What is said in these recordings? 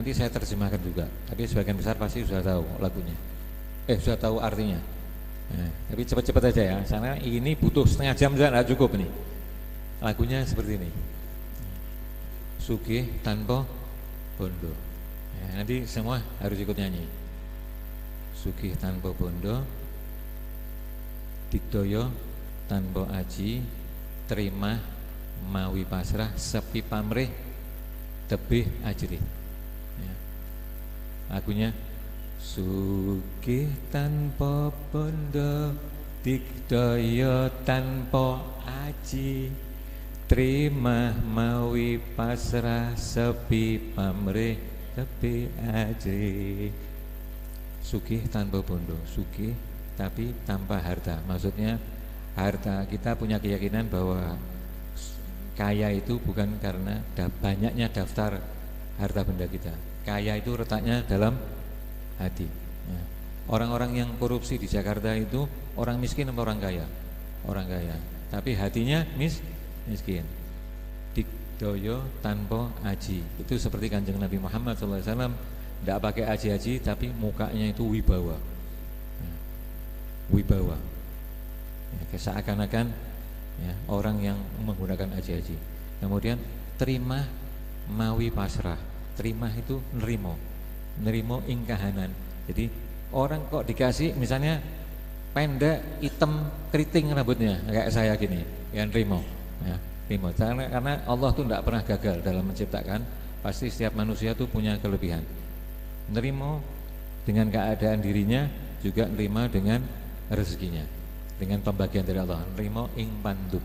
Nanti saya terjemahkan juga, tapi sebagian besar pasti sudah tahu lagunya. Sudah tahu artinya. Nah, tapi cepat-cepat aja ya, karena ini butuh setengah jam saja tidak cukup nih. Lagunya seperti ini. Sugih tanpa bondo. Ya, nanti semua harus ikut nyanyi. Sugih tanpa bondo, digdaya tanpa aji, terima mawi pasrah, sepi pamrih, tebih ajri. Ya. Lagunya sugih tanpa bondo, digdaya tanpa aji, terima mawi pasrah, sepi pamrih, tebih ajri. Sugih tanpa bondo, sugih tapi tanpa harta. Maksudnya harta, kita punya keyakinan bahwa kaya itu bukan karena banyaknya daftar harta benda kita. Kaya itu letaknya dalam hati. Orang-orang yang korupsi di Jakarta itu orang miskin atau orang kaya? Orang kaya, tapi hatinya miskin. Digdaya tanpa aji, itu seperti Kanjeng Nabi Muhammad SAW, tidak pakai aji-aji tapi mukanya itu wibawa. Wibawa, ya, seakan-akan ya, orang yang menggunakan aji-aji. Kemudian terima mawi pasrah, terima itu nerimo ing kahanan. Jadi orang kok dikasih misalnya pendek, hitam, keriting rambutnya kayak saya gini, ya nerimo, ya, nerimo. Karena Allah tuh tidak pernah gagal dalam menciptakan. Pasti setiap manusia tuh punya kelebihan. Nerimo dengan keadaan dirinya, juga nerima dengan rezekinya, dengan pembagian dari Allah. Nerimo ing pandum,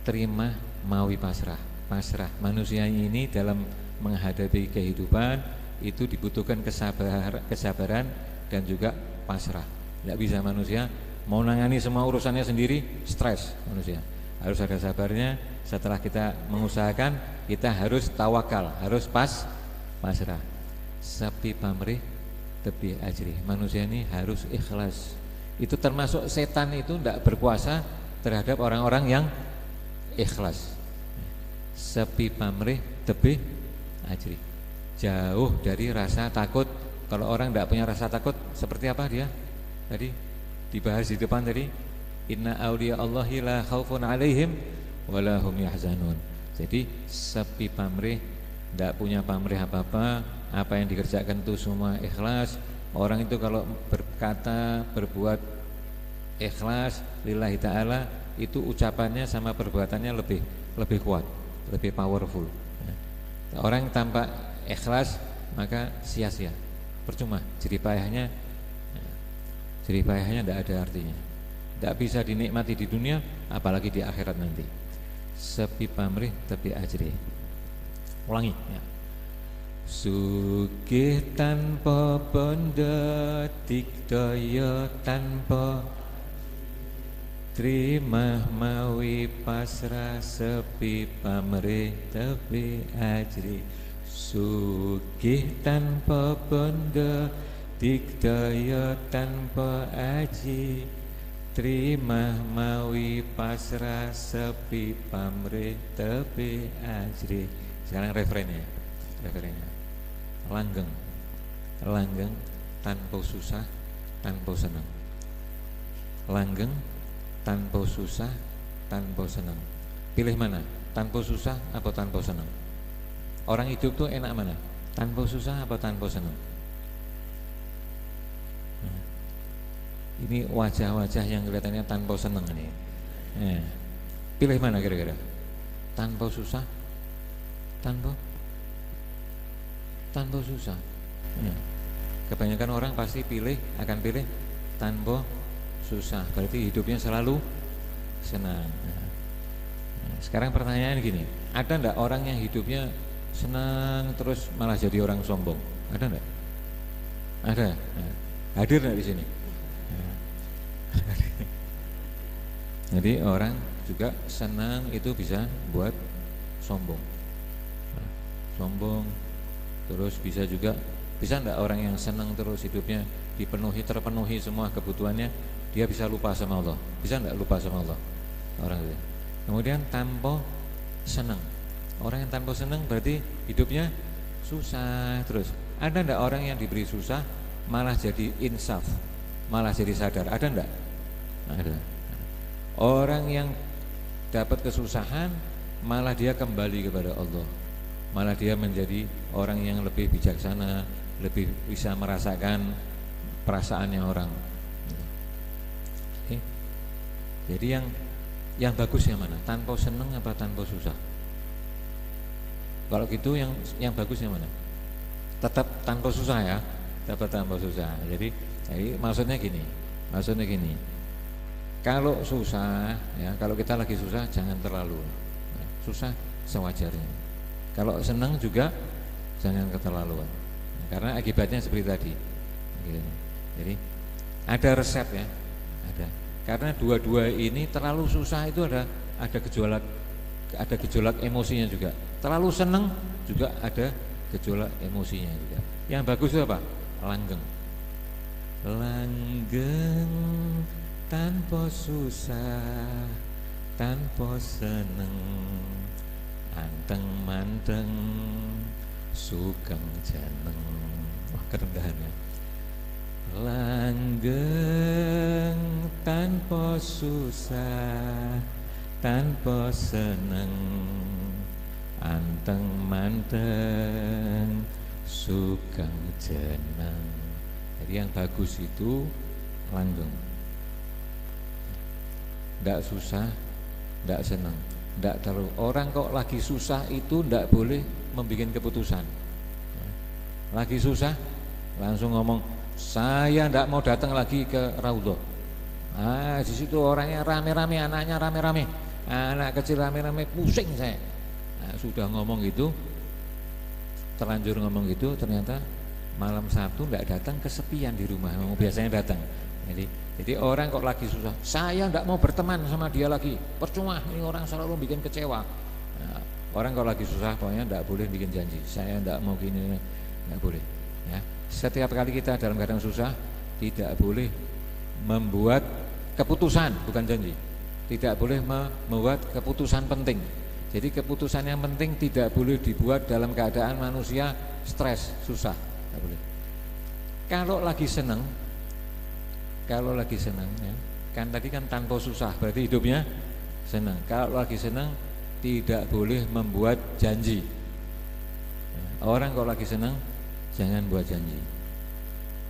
terima mawi pasrah. Pasrah, manusia ini dalam menghadapi kehidupan itu dibutuhkan kesabaran dan juga pasrah. Tidak bisa manusia mau nangani semua urusannya sendiri, stres manusia. Harus ada sabarnya. Setelah kita mengusahakan, kita harus tawakal, harus pasrah. Sepi pamrih, tebih ajri. Manusia ini harus ikhlas. Itu termasuk setan itu tidak berkuasa terhadap orang-orang yang ikhlas. Sepi pamrih, tebih ajri. Jauh dari rasa takut. Kalau orang tidak punya rasa takut, seperti apa dia? Tadi dibahas di depan tadi, inna awliya Allahi la khaufun alaihim walahum yahzanun. Jadi sepi pamrih, tidak punya pamrih apa-apa. Apa yang dikerjakan itu semua ikhlas. Orang itu kalau berkata, berbuat ikhlas lillahi ta'ala, itu ucapannya sama perbuatannya lebih kuat, lebih powerful. Orang tanpa ikhlas maka sia-sia, percuma, jerih payahnya tidak ada artinya. Tidak bisa dinikmati di dunia, apalagi di akhirat nanti. Sepi pamrih tapi ajri. Ulangi ya. Sugih tanpa bondo, digdaya tanpa, terima mawi pasrah, sepi pamrih tapi ajri. Sugih tanpa bondo, digdaya tanpa aji, terima mawi pasrah, sepi pamrih tapi ajri. Sekarang refrennya. Langgeng tanpa susah, tanpa senang. Langgeng tanpa susah, tanpa senang. Pilih mana? Tanpa susah atau tanpa senang? Orang hidup tuh enak mana? Tanpa susah atau tanpa senang? Ini wajah-wajah yang kelihatannya tanpa senang nih. Pilih mana kira-kira? Tanpa susah, tanpa susah. Kebanyakan orang pasti akan pilih tanpa susah. Berarti hidupnya selalu senang. Sekarang pertanyaan gini, ada enggak orang yang hidupnya senang terus malah jadi orang sombong? Ada enggak? Ada. Hadir enggak di sini? Jadi orang juga senang itu bisa buat sombong. Terus bisa enggak orang yang senang terus hidupnya terpenuhi semua kebutuhannya, dia bisa lupa sama Allah? Bisa enggak lupa sama Allah orang itu? Kemudian tanpa senang. Orang yang tanpa senang berarti hidupnya susah terus. Ada enggak orang yang diberi susah malah jadi insaf, malah jadi sadar? Ada enggak? Ada. Orang yang dapat kesusahan malah dia kembali kepada Allah, malah dia menjadi orang yang lebih bijaksana, lebih bisa merasakan perasaannya orang. Oke. Jadi yang bagus yang mana? Tanpa seneng apa tanpa susah? Kalau gitu yang bagus yang mana? Tetap tanpa susah ya, tetap tanpa susah. Jadi maksudnya gini. Kalau susah ya, kalau kita lagi susah jangan terlalu susah, sewajarnya. Kalau senang juga jangan keterlaluan, karena akibatnya seperti tadi. Jadi ada resep ya, ada. Karena dua-dua ini terlalu susah itu ada gejolak emosinya juga. Terlalu senang juga ada gejolak emosinya juga. Yang bagus itu apa? Langgeng. Langgeng tanpa susah, tanpa seneng, anteng manteng, sugeng jeneng. Wah, kerendahannya. Langgeng tanpa susah, tanpa seneng, anteng manteng, sugeng jeneng. Jadi yang bagus itu langgeng. Tidak susah, tidak senang, tidak terlalu. Orang kok lagi susah itu tidak boleh membuat keputusan. Lagi susah langsung ngomong, saya tidak mau datang lagi ke Raudhah. Di situ orangnya rame-rame, anaknya rame-rame, anak kecil rame-rame, pusing saya. Sudah ngomong gitu, terlanjur ngomong gitu, ternyata malam Sabtu tidak datang, kesepian di rumah. Biasanya datang. Jadi orang kok lagi susah, saya tidak mau berteman sama dia lagi, percuma, ini orang selalu bikin kecewa. Orang kalau lagi susah pokoknya tidak boleh bikin janji, saya tidak mau gini, tidak boleh ya. Setiap kali kita dalam keadaan susah tidak boleh membuat keputusan, bukan janji. Tidak boleh membuat keputusan penting. Jadi keputusan yang penting tidak boleh dibuat dalam keadaan manusia stres, susah, tidak boleh. Kalau lagi senang ya, kan tadi kan tanpa susah, berarti hidupnya senang. Kalau lagi senang tidak boleh membuat janji. Orang kalau lagi senang jangan buat janji.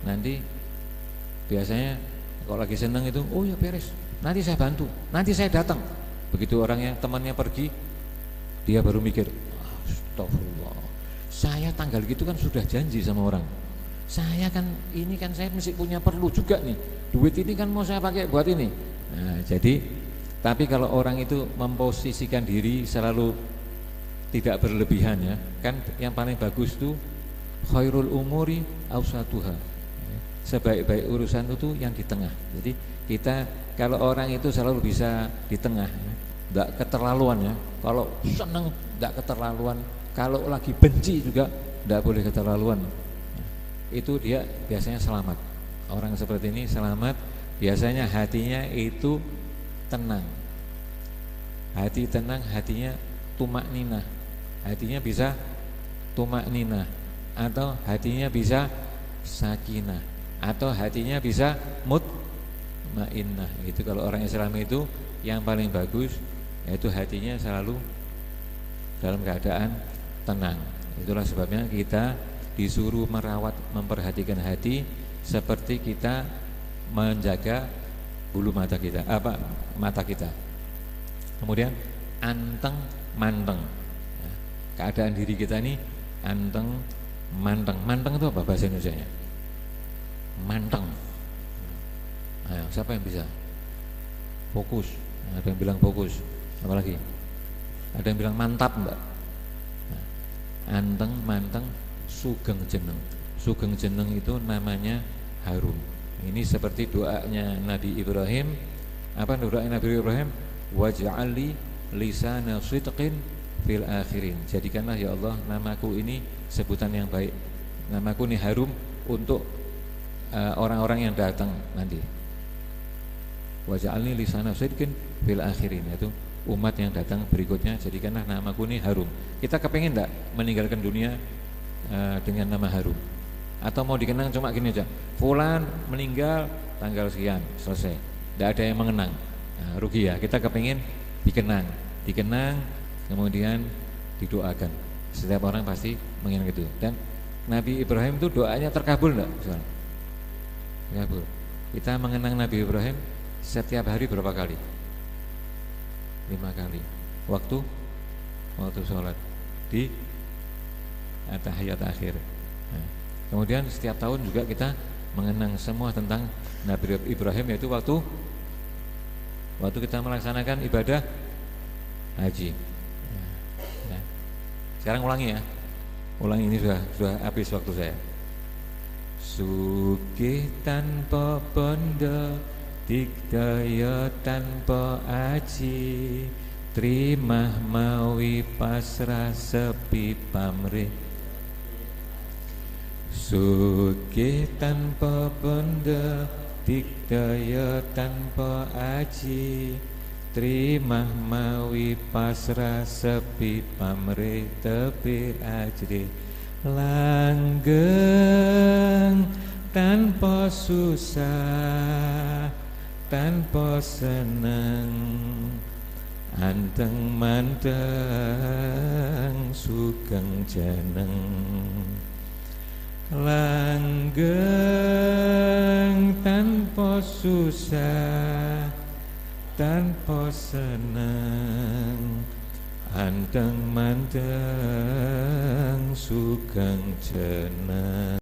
Nanti biasanya kalau lagi senang itu, oh ya beres, nanti saya bantu, nanti saya datang. Begitu orangnya temannya pergi, dia baru mikir, astagfirullah, saya tanggal gitu kan sudah janji sama orang. Saya kan ini kan saya mesti punya perlu juga nih, duit ini kan mau saya pakai buat ini. Nah, jadi tapi kalau orang itu memposisikan diri selalu tidak berlebihan ya, kan yang paling bagus itu khairul umuri awsatuha, sebaik-baik urusan itu yang di tengah. Jadi kita kalau orang itu selalu bisa di tengah ya, tidak keterlaluan ya. Kalau senang tidak keterlaluan, kalau lagi benci juga tidak boleh keterlaluan. Itu dia biasanya selamat. Orang seperti ini selamat, biasanya hatinya itu tenang. Hati tenang, hatinya tumak ninah. Hatinya bisa tumak ninah, atau hatinya bisa sakinah, atau hatinya bisa mutmainnah. Itu kalau orang Islam itu yang paling bagus, yaitu hatinya selalu dalam keadaan tenang. Itulah sebabnya kita disuruh merawat, memperhatikan hati seperti kita menjaga bulu mata kita, mata kita. Kemudian anteng manteng, keadaan diri kita ini anteng manteng. Manteng itu apa bahasa Indonesianya? Manteng. Ayo, siapa yang bisa? Fokus. Ada yang bilang fokus. Apa lagi? Ada yang bilang mantap, Mbak. Anteng manteng, sugeng jeneng. Sugeng jeneng itu namanya harum. Ini seperti doanya Nabi Ibrahim. Apa doanya Nabi Ibrahim? Waj'alli lisana sidqin fil akhirin. Jadikanlah ya Allah namaku ini sebutan yang baik. Namaku ini harum untuk orang-orang yang datang nanti. Waj'alni lisana sidqin fil akhirin, yaitu umat yang datang berikutnya, jadikanlah namaku ini harum. Kita kepengen enggak meninggalkan dunia dengan nama harum. Atau mau dikenang cuma gini aja, fulan meninggal tanggal sekian, selesai. Tidak ada yang mengenang. Nah, rugi ya. Kita kepingin dikenang, kemudian didoakan. Setiap orang pasti mengingat itu. Dan Nabi Ibrahim itu doanya terkabul enggak? Terkabul. Kita mengenang Nabi Ibrahim setiap hari berapa kali? 5 kali. Waktu sholat di tahiyat akhir. Nah, kemudian setiap tahun juga kita mengenang semua tentang Nabi Ibrahim, yaitu waktu kita melaksanakan ibadah haji. Nah, sekarang ulangi ya. Ulangi, ini sudah habis waktu saya. Sugih tanpa bondo, dikdaya tanpa aji, trimah mawi pasrah sepi pamrih. Sugih tanpa bondo, dikdaya tanpa aji, trimah mawi pasrah sepi pamrih tepi ajri. Langgeng tanpa susah, tanpa seneng, anteng manteng sugeng jeneng. Langgeng tanpa susah, tanpa seneng, anteng manteng sugeng jeneng.